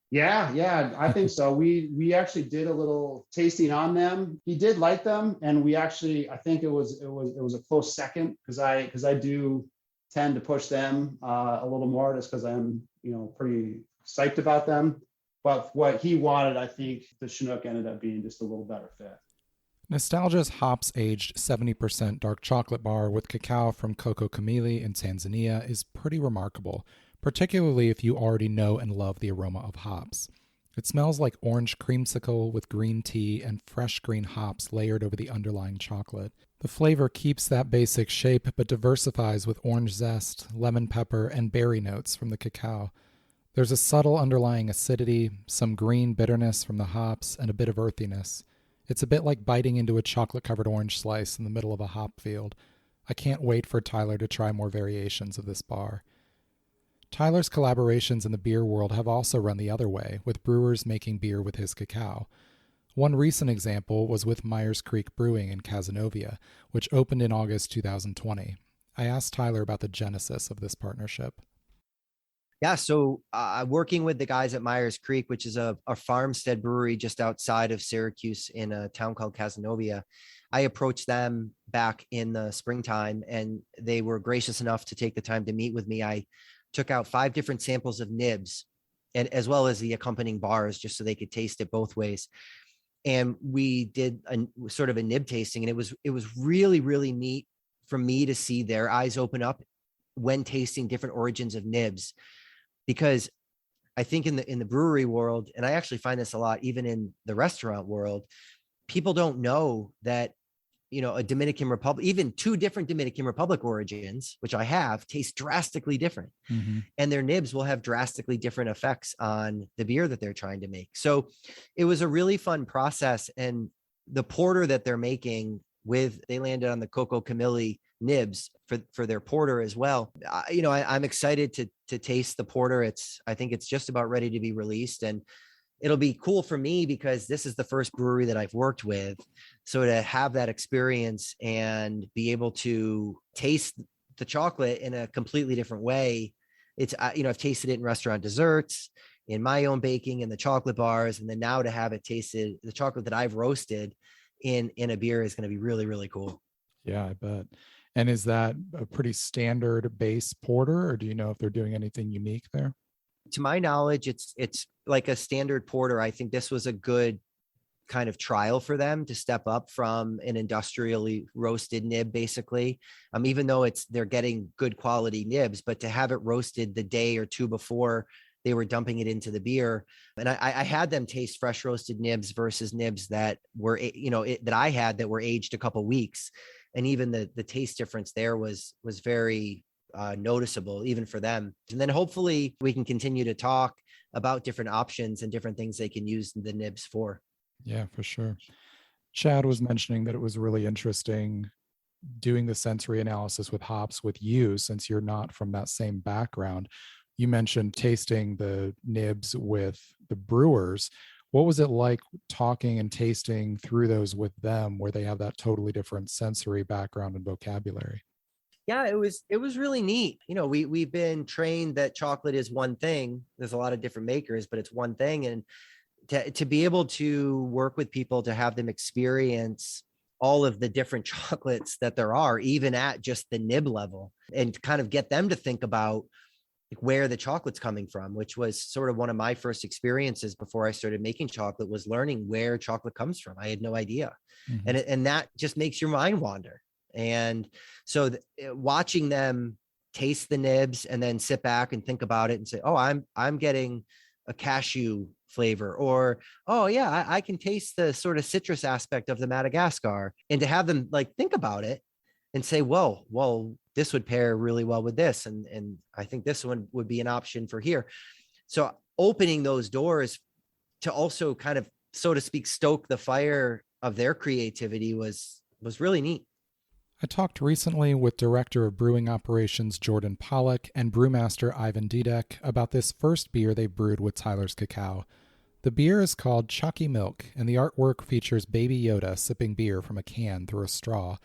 Yeah, I think so. We actually did a little tasting on them. He did like them, and I think it was a close second because I do tend to push them a little more just because I'm pretty psyched about them. But what he wanted, I think the Chinook ended up being just a little better fit. Nostalgia's hops-aged 70% dark chocolate bar with cacao from Kamili in Tanzania is pretty remarkable, particularly if you already know and love the aroma of hops. It smells like orange creamsicle with green tea and fresh green hops layered over the underlying chocolate. The flavor keeps that basic shape but diversifies with orange zest, lemon pepper, and berry notes from the cacao. There's a subtle underlying acidity, some green bitterness from the hops, and a bit of earthiness. It's a bit like biting into a chocolate-covered orange slice in the middle of a hop field. I can't wait for Tyler to try more variations of this bar. Tyler's collaborations in the beer world have also run the other way, with brewers making beer with his cacao. One recent example was with Myers Creek Brewing in Cazenovia, which opened in August 2020. I asked Tyler about the genesis of this partnership. Yeah, so working with the guys at Myers Creek, which is a farmstead brewery just outside of Syracuse in a town called Cazenovia, I approached them back in the springtime, and they were gracious enough to take the time to meet with me. I took out 5 different samples of nibs, and as well as the accompanying bars, just so they could taste it both ways. And we did a sort of a nib tasting, and it was really, really neat for me to see their eyes open up when tasting different origins of nibs. Because I think in the brewery world, and I actually find this a lot, even in the restaurant world, people don't know that, a Dominican Republic, even 2 different Dominican Republic origins, which I have, taste drastically different. Mm-hmm. And their nibs will have drastically different effects on the beer that they're trying to make. So it was a really fun process. And the porter that they're making they landed on the Cocoa Kamili nibs for their porter as well. I'm excited to taste the porter. I think it's just about ready to be released, and it'll be cool for me because this is the first brewery that I've worked with. So to have that experience and be able to taste the chocolate in a completely different way. I've tasted it in restaurant desserts, in my own baking, in the chocolate bars, and then now to have it tasted, the chocolate that I've roasted in a beer is going to be really, really cool. Yeah, I bet. And is that a pretty standard base porter, or do you know if they're doing anything unique there? To my knowledge, it's like a standard porter. I think this was a good kind of trial for them to step up from an industrially roasted nib, basically. Even though they're getting good quality nibs, but to have it roasted the day or 2 before they were dumping it into the beer. And I had them taste fresh roasted nibs versus nibs that were, that I had that were aged a couple weeks. And even the taste difference there was very noticeable, even for them. And then hopefully we can continue to talk about different options and different things they can use the nibs for. Yeah, for sure. Chad was mentioning that it was really interesting doing the sensory analysis with hops with you, since you're not from that same background. You mentioned tasting the nibs with the brewers. What was it like talking and tasting through those with them, where they have that totally different sensory background and vocabulary? Yeah, it was really neat. We've been trained that chocolate is one thing. There's a lot of different makers, but it's one thing. And to be able to work with people, to have them experience all of the different chocolates that there are, even at just the nib level, and kind of get them to think about where the chocolate's coming from, which was sort of one of my first experiences before I started making chocolate, was learning where chocolate comes from. I had no idea. Mm-hmm. And that just makes your mind wander. And so watching them taste the nibs and then sit back and think about it and say, oh, I'm getting a cashew flavor, or, oh yeah, I can taste the sort of citrus aspect of the Madagascar, and to have them think about it and say, well, this would pair really well with this. And I think this one would be an option for here. So opening those doors to also kind of, so to speak, stoke the fire of their creativity was really neat. I talked recently with Director of Brewing Operations Jordan Pollock and Brewmaster Ivan Dedek about this first beer they brewed with Tyler's cacao. The beer is called Chalky Milk, and the artwork features Baby Yoda sipping beer from a can through a straw.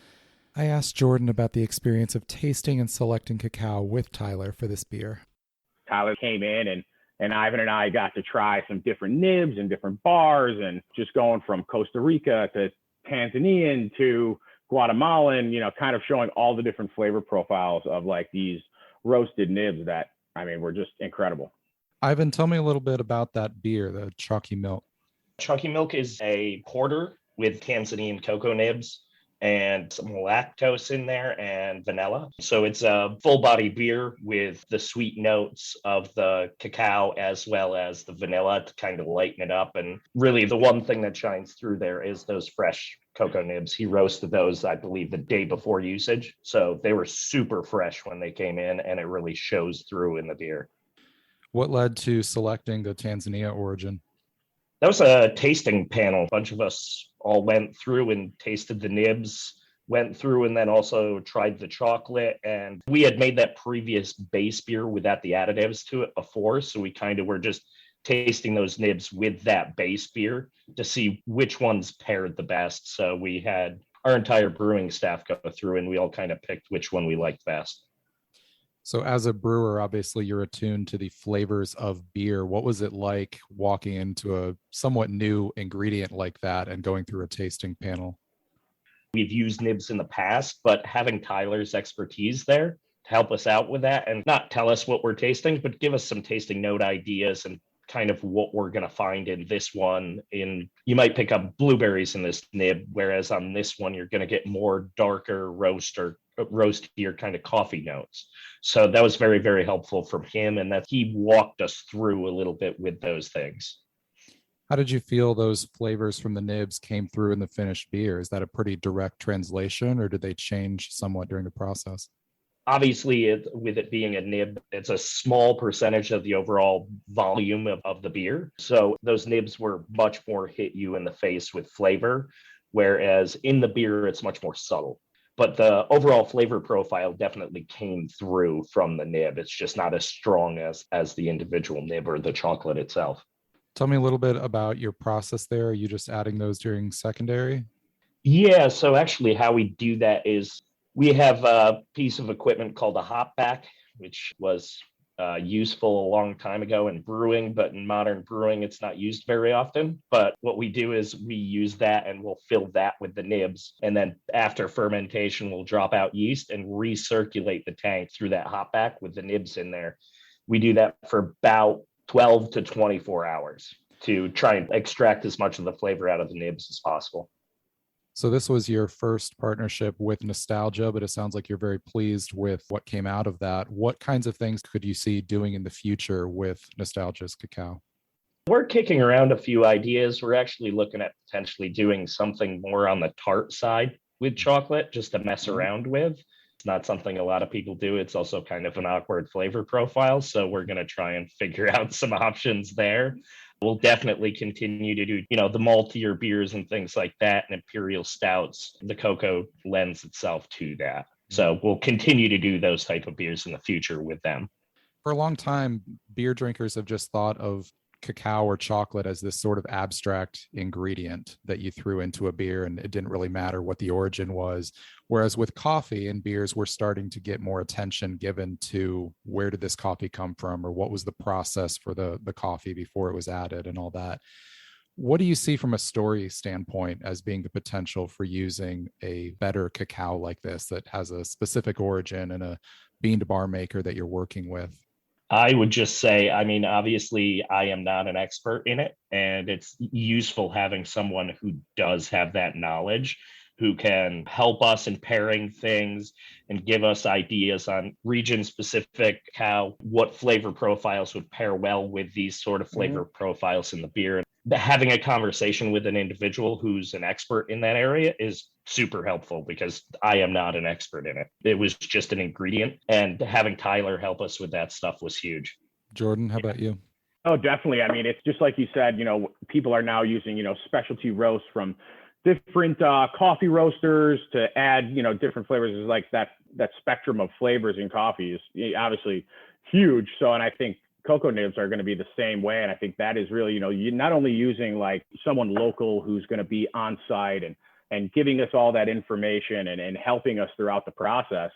I asked Jordan about the experience of tasting and selecting cacao with Tyler for this beer. Tyler came in and Ivan and I got to try some different nibs and different bars, and just going from Costa Rica to Tanzanian to Guatemalan, kind of showing all the different flavor profiles of these roasted nibs that, were just incredible. Ivan, tell me a little bit about that beer, the Chalky Milk. Chalky Milk is a porter with Tanzanian cocoa nibs and some lactose in there and vanilla. So it's a full body beer with the sweet notes of the cacao as well as the vanilla to kind of lighten it up. And really the one thing that shines through there is those fresh cocoa nibs. He roasted those, I believe, the day before usage. So they were super fresh when they came in, and it really shows through in the beer. What led to selecting the Tanzania origin? That was a tasting panel. A bunch of us all went through and tasted the nibs, went through and then also tried the chocolate. And we had made that previous base beer without the additives to it before. So we kind of were just tasting those nibs with that base beer to see which ones paired the best. So we had our entire brewing staff go through and we all kind of picked which one we liked best. So as a brewer, obviously you're attuned to the flavors of beer. What was it like walking into a somewhat new ingredient like that and going through a tasting panel? We've used nibs in the past, but having Tyler's expertise there to help us out with that and not tell us what we're tasting, but give us some tasting note ideas and kind of what we're going to find in this one. You might pick up blueberries in this nib, whereas on this one, you're going to get more darker roastier kind of coffee notes. So that was very, very helpful from him. And that he walked us through a little bit with those things. How did you feel those flavors from the nibs came through in the finished beer? Is that a pretty direct translation, or did they change somewhat during the process? Obviously, with it being a nib, it's a small percentage of the overall volume of the beer. So those nibs were much more hit you in the face with flavor, whereas in the beer, it's much more subtle. But the overall flavor profile definitely came through from the nib. It's just not as strong as the individual nib or the chocolate itself. Tell me a little bit about your process there. Are you just adding those during secondary? Yeah, so actually how we do that is we have a piece of equipment called a hop back, which was useful a long time ago in brewing, but in modern brewing, it's not used very often. But what we do is we use that and we'll fill that with the nibs. And then after fermentation, we'll drop out yeast and recirculate the tank through that hop back with the nibs in there. We do that for about 12 to 24 hours to try and extract as much of the flavor out of the nibs as possible. So this was your first partnership with Nostalgia, but it sounds like you're very pleased with what came out of that. What kinds of things could you see doing in the future with Nostalgia's cacao? We're kicking around a few ideas. We're actually looking at potentially doing something more on the tart side with chocolate, just to mess around with. It's not something a lot of people do. It's also kind of an awkward flavor profile. So we're going to try and figure out some options there. We'll definitely continue to do, the maltier beers and things like that, and imperial stouts. The cocoa lends itself to that. So we'll continue to do those type of beers in the future with them. For a long time, beer drinkers have just thought of cacao or chocolate as this sort of abstract ingredient that you threw into a beer, and it didn't really matter what the origin was. Whereas with coffee and beers, we're starting to get more attention given to where did this coffee come from, or what was the process for the coffee before it was added and all that. What do you see from a story standpoint as being the potential for using a better cacao like this that has a specific origin and a bean to bar maker that you're working with? I would just say, obviously, I am not an expert in it, and it's useful having someone who does have that knowledge, who can help us in pairing things and give us ideas on region-specific what flavor profiles would pair well with these sort of flavor profiles in the beer. Having a conversation with an individual who's an expert in that area is super helpful because I am not an expert in it. It was just an ingredient, and having Tyler help us with that stuff was huge. Jordan, how about you? Oh, definitely. It's just like you said, people are now using, specialty roasts from different coffee roasters to add, different flavors. It's like that spectrum of flavors in coffee is obviously huge. So, and I think cocoa nibs are going to be the same way. And I think that is really, you're not only using like someone local who's going to be on site and giving us all that information and helping us throughout the process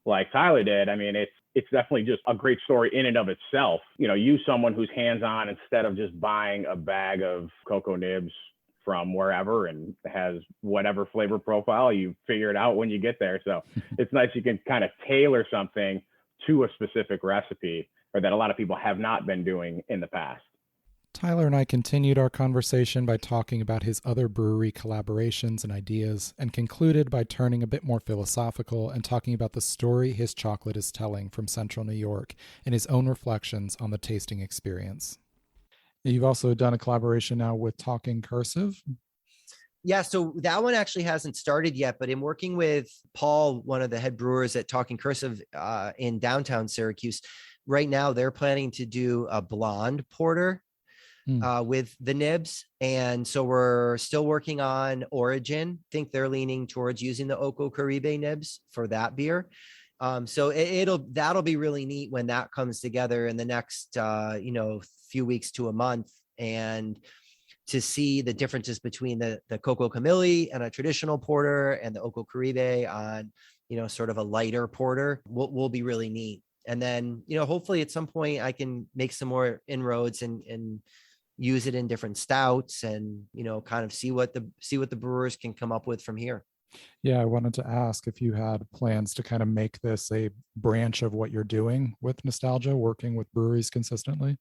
like Tyler did. It's definitely just a great story in and of itself. Use someone who's hands-on instead of just buying a bag of cocoa nibs from wherever and has whatever flavor profile. You figure it out when you get there. So it's nice you can kind of tailor something to a specific recipe, or that a lot of people have not been doing in the past. Tyler and I continued our conversation by talking about his other brewery collaborations and ideas, and concluded by turning a bit more philosophical and talking about the story his chocolate is telling from Central New York and his own reflections on the tasting experience. You've also done a collaboration now with Talking Cursive. Yeah, so that one actually hasn't started yet, but in working with Paul, one of the head brewers at Talking Cursive in downtown Syracuse, right now they're planning to do a blonde porter. with the nibs. And so we're still working on Origin. I think they're leaning towards using the Oko Caribe nibs for that beer. So that'll be really neat when that comes together in the next, few weeks to a month, and to see the differences between the Coco Kamili and a traditional porter and the Oko Caribe on, sort of a lighter porter will be really neat. And then, hopefully at some point I can make some more inroads and use it in different stouts and, kind of see what the brewers can come up with from here. Yeah, I wanted to ask if you had plans to kind of make this a branch of what you're doing with Nostalgia, working with breweries consistently.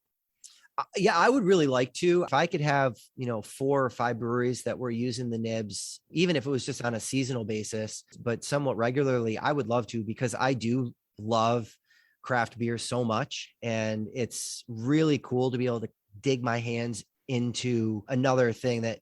Yeah, I would really like to. If I could have, 4 or 5 breweries that were using the nibs, even if it was just on a seasonal basis, but somewhat regularly, I would love to, because I do love craft beer so much. And it's really cool to be able to dig my hands into another thing that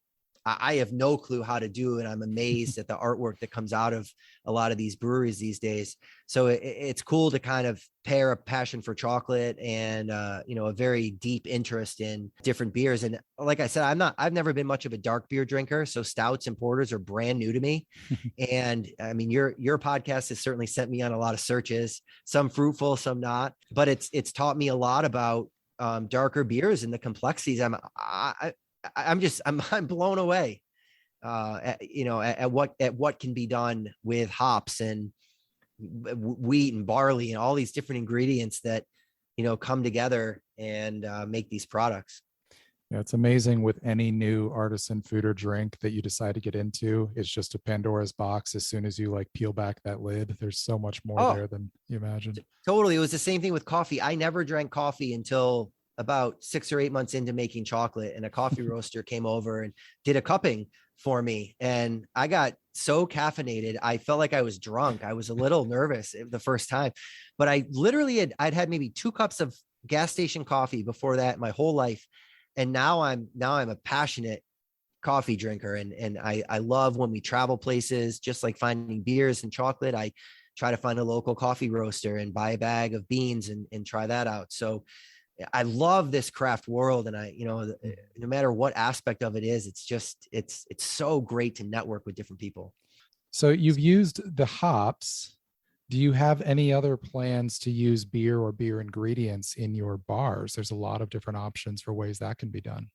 I have no clue how to do. And I'm amazed at the artwork that comes out of a lot of these breweries these days. So it's cool to kind of pair a passion for chocolate and, a very deep interest in different beers. And like I said, I've never been much of a dark beer drinker. So stouts and porters are brand new to me. And I mean, your podcast has certainly sent me on a lot of searches, some fruitful, some not, but it's taught me a lot about darker beers and the complexities. I'm blown away, at what can be done with hops and wheat and barley and all these different ingredients that, come together and make these products. Yeah, it's amazing with any new artisan food or drink that you decide to get into. It's just a Pandora's box. As soon as you peel back that lid, there's so much more there than you imagine. Totally. It was the same thing with coffee. I never drank coffee until about 6 or 8 months into making chocolate, and a coffee roaster came over and did a cupping for me. And I got so caffeinated. I felt like I was drunk. I was a little nervous the first time, but I literally I'd had maybe 2 cups of gas station coffee before that my whole life. And now I'm a passionate coffee drinker. And I love when we travel places, just like finding beers and chocolate. I try to find a local coffee roaster and buy a bag of beans and try that out. So I love this craft world. And no matter what aspect of it is, it's so great to network with different people. So you've used the hops. Do you have any other plans to use beer or beer ingredients in your bars? There's a lot of different options for ways that can be done.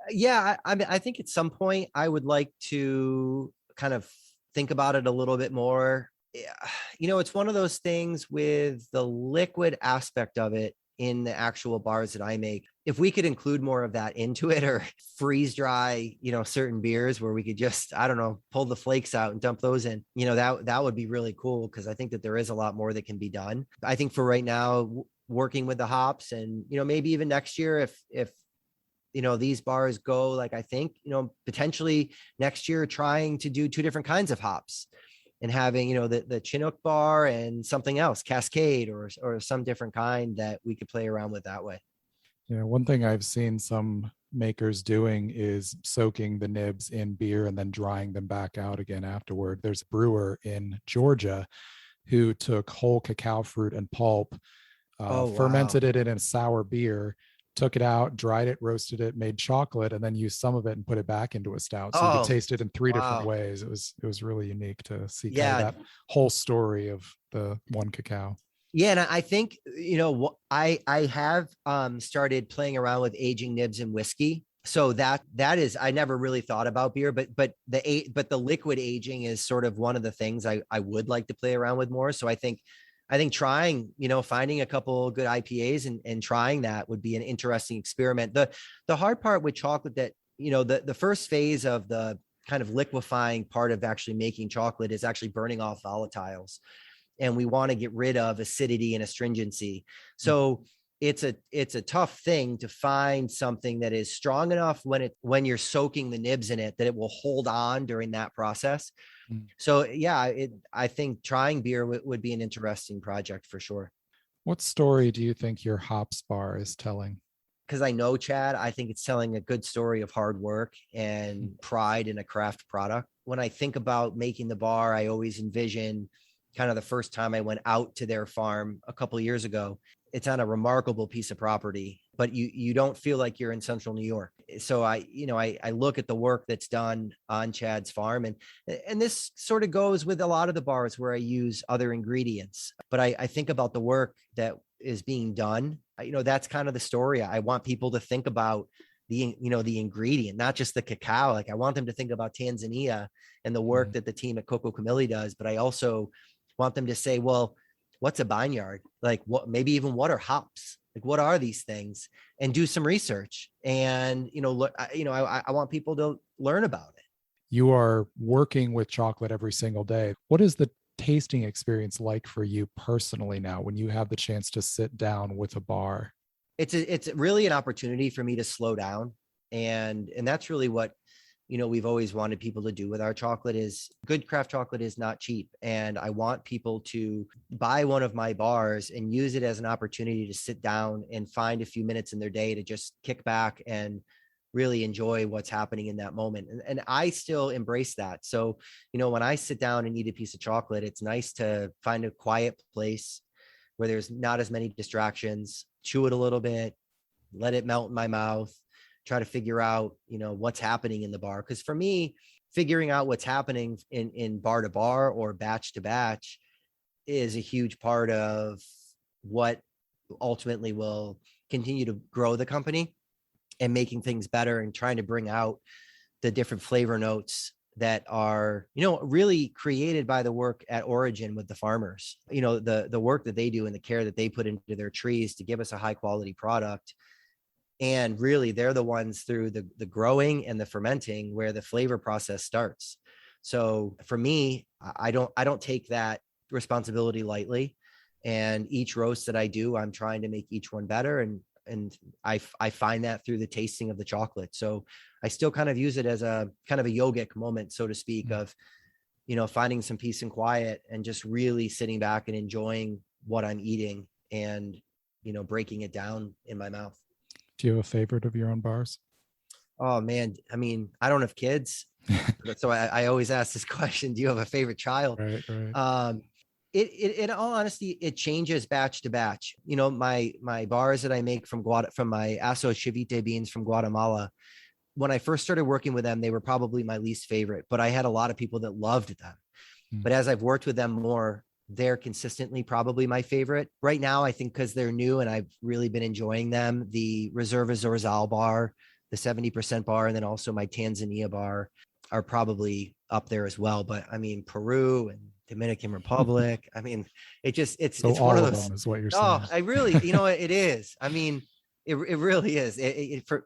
Yeah. I think at some point I would like to kind of think about it a little bit more. It's one of those things with the liquid aspect of it in the actual bars that I make. If we could include more of that into it, or freeze dry, certain beers where we could just, pull the flakes out and dump those in, that would be really cool. Cause I think that there is a lot more that can be done. I think for right now, working with the hops and, maybe even next year, if these bars go, like, I think, potentially next year, trying to do 2 different kinds of hops and having, the Chinook bar and something else, Cascade or some different kind that we could play around with that way. Yeah, one thing I've seen some makers doing is soaking the nibs in beer and then drying them back out again afterward. There's a brewer in Georgia who took whole cacao fruit and pulp, fermented it in a sour beer, took it out, dried it, roasted it, made chocolate, and then used some of it and put it back into a stout. So you could taste it in 3 different ways. It was really unique to see kind of that whole story of the one cacao. Yeah. And I think, I have started playing around with aging nibs in whiskey. So that is, I never really thought about beer, but the liquid aging is sort of one of the things I would like to play around with more. So I think trying, finding a couple good IPAs and trying that would be an interesting experiment. The hard part with chocolate that, the first phase of the kind of liquefying part of actually making chocolate is actually burning off volatiles. And we want to get rid of acidity and astringency. So it's a tough thing to find something that is strong enough when you're soaking the nibs in it, that it will hold on during that process. So yeah, I think trying beer would be an interesting project for sure. What story do you think your hops bar is telling? Because I know Chad, I think it's telling a good story of hard work and pride in a craft product. When I think about making the bar, I always envision kind of the first time I went out to their farm a couple of years ago. It's on a remarkable piece of property. but you don't feel like you're in central New York. So I look at the work that's done on Chad's farm, and this sort of goes with a lot of the bars where I use other ingredients, but I think about the work that is being done. That's kind of the story. I want people to think about the ingredient, not just the cacao. Like, I want them to think about Tanzania and the work that the team at Kamili does, but I also want them to say, well, what's a vineyard? Like, what are hops? Like, what are these things? And do some research. And, I want people to learn about it. You are working with chocolate every single day. What is the tasting experience like for you personally now when you have the chance to sit down with a bar? It's really an opportunity for me to slow down. And that's really what, we've always wanted people to do with our chocolate. Is good craft chocolate is not cheap. And I want people to buy one of my bars and use it as an opportunity to sit down and find a few minutes in their day to just kick back and really enjoy what's happening in that moment. And I still embrace that. So, when I sit down and eat a piece of chocolate, it's nice to find a quiet place where there's not as many distractions, chew it a little bit, let it melt in my mouth, try to figure out, what's happening in the bar. Because for me, figuring out what's happening in bar to bar or batch to batch is a huge part of what ultimately will continue to grow the company and making things better and trying to bring out the different flavor notes that are, really created by the work at origin with the farmers. The work that they do and the care that they put into their trees to give us a high quality product. And really, they're the ones through the growing and the fermenting where the flavor process starts. So for me, I don't take that responsibility lightly. And each roast that I do, I'm trying to make each one better. And I find that through the tasting of the chocolate. So I still kind of use it as a kind of a yogic moment, so to speak, of, finding some peace and quiet and just really sitting back and enjoying what I'm eating and, breaking it down in my mouth. Do you have a favorite of your own bars? Oh man. I mean, I don't have kids. So I always ask this question. Do you have a favorite child? Right. It in all honesty, it changes batch to batch. My bars that I make from my Aso Chivite beans from Guatemala, when I first started working with them, they were probably my least favorite, but I had a lot of people that loved them. But as I've worked with them more, they're consistently probably my favorite. Right now, I think because they're new and I've really been enjoying them, the Reserva Zorzal bar, the 70% bar, and then also my Tanzania bar are probably up there as well. But I mean, Peru and Dominican Republic. I mean, it's one of those. Is what you're saying. Oh, I really, it is. I mean, it really is.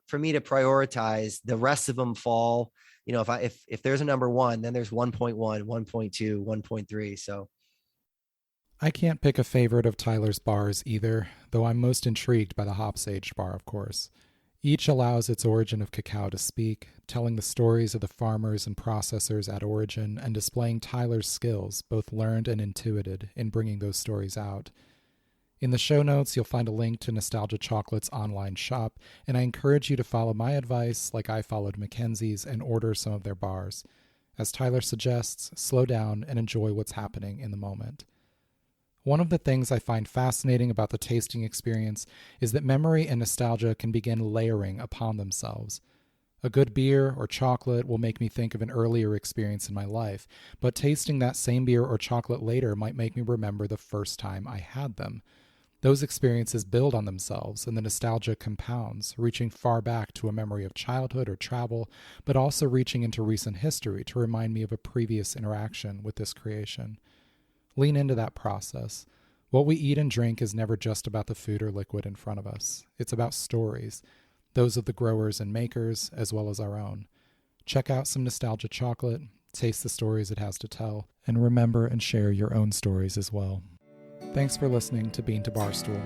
For me to prioritize, the rest of them fall. If there's a number one, then there's 1.1, 1.2, 1.3. So I can't pick a favorite of Tyler's bars either, though I'm most intrigued by the hops aged bar, of course. Each allows its origin of cacao to speak, telling the stories of the farmers and processors at origin and displaying Tyler's skills, both learned and intuited, in bringing those stories out. In the show notes, you'll find a link to Nostalgia Chocolate's online shop, and I encourage you to follow my advice like I followed Mackenzie's and order some of their bars. As Tyler suggests, slow down and enjoy what's happening in the moment. One of the things I find fascinating about the tasting experience is that memory and nostalgia can begin layering upon themselves. A good beer or chocolate will make me think of an earlier experience in my life, but tasting that same beer or chocolate later might make me remember the first time I had them. Those experiences build on themselves, and the nostalgia compounds, reaching far back to a memory of childhood or travel, but also reaching into recent history to remind me of a previous interaction with this creation. Lean into that process. What we eat and drink is never just about the food or liquid in front of us. It's about stories, those of the growers and makers, as well as our own. Check out some Nostalgia Chocolate, taste the stories it has to tell, and remember and share your own stories as well. Thanks for listening to Bean to Barstool.